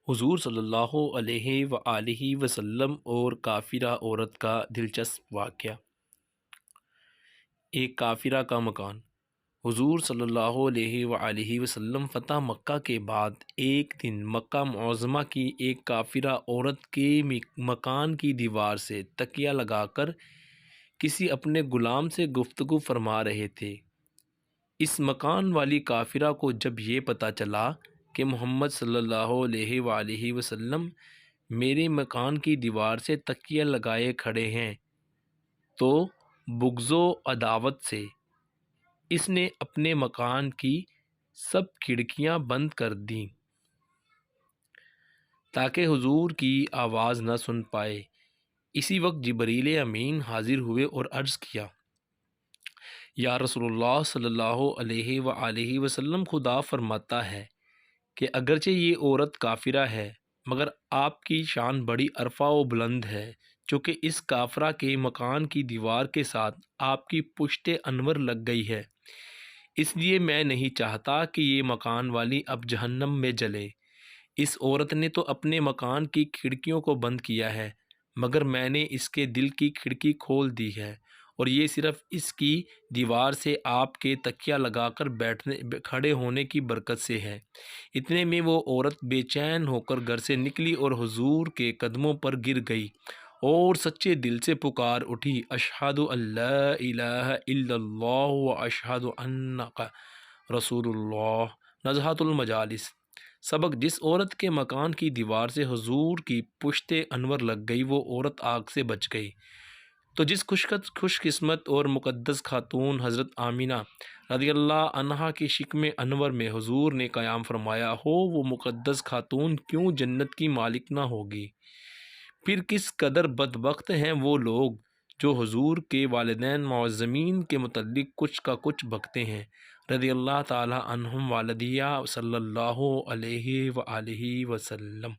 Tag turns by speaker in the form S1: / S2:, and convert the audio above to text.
S1: حضور صلی اللہ علیہ وآلہ وسلم اور کافرہ عورت کا دلچسپ واقعہ۔ ایک کافرہ کا مکان۔ حضور صلی اللہ علیہ وآلہ وسلم فتح مکہ کے بعد ایک دن مکہ معظمہ کی ایک کافرہ عورت کے مکان کی دیوار سے تکیہ لگا کر کسی اپنے غلام سے گفتگو فرما رہے تھے۔ اس مکان والی کافرہ کو جب یہ پتہ چلا کہ محمد صلی اللہ علیہ وآلہ وسلم میرے مکان کی دیوار سے تکیہ لگائے کھڑے ہیں تو بغض و عداوت سے اس نے اپنے مکان کی سب کھڑکیاں بند کر دیں تاکہ حضور کی آواز نہ سن پائے۔ اسی وقت جبریل امین حاضر ہوئے اور عرض کیا، یا رسول اللہ صلی اللہ علیہ وآلہ وسلم، خدا فرماتا ہے کہ اگرچہ یہ عورت کافرہ ہے مگر آپ کی شان بڑی عرفہ و بلند ہے، چونکہ اس کافرہ کے مکان کی دیوار کے ساتھ آپ کی پشت انور لگ گئی ہے، اس لیے میں نہیں چاہتا کہ یہ مکان والی اب جہنم میں جلے۔ اس عورت نے تو اپنے مکان کی کھڑکیوں کو بند کیا ہے مگر میں نے اس کے دل کی کھڑکی کھول دی ہے، اور یہ صرف اس کی دیوار سے آپ کے تکیہ لگا کر کھڑے ہونے کی برکت سے ہے۔ اتنے میں وہ عورت بے چین ہو کر گھر سے نکلی اور حضور کے قدموں پر گر گئی اور سچے دل سے پکار اٹھی، اشہد ان لا الہ الا اللہ و اشہد انک رسول اللہ۔ نزہۃ المجالس۔ سبق: جس عورت کے مکان کی دیوار سے حضور کی پشت انور لگ گئی وہ عورت آگ سے بچ گئی۔ تو جس خوش قسمت اور مقدس خاتون حضرت آمینہ رضی اللہ عنہا کی شکم انور میں حضور نے قیام فرمایا ہو، وہ مقدس خاتون کیوں جنت کی مالک نہ ہوگی؟ پھر کس قدر بدبخت ہیں وہ لوگ جو حضور کے والدین معظمین کے متعلق کچھ کا کچھ بکتے ہیں، رضی اللہ تعالی عنہم والدیہ صلی اللہ علیہ وآلہ وسلم۔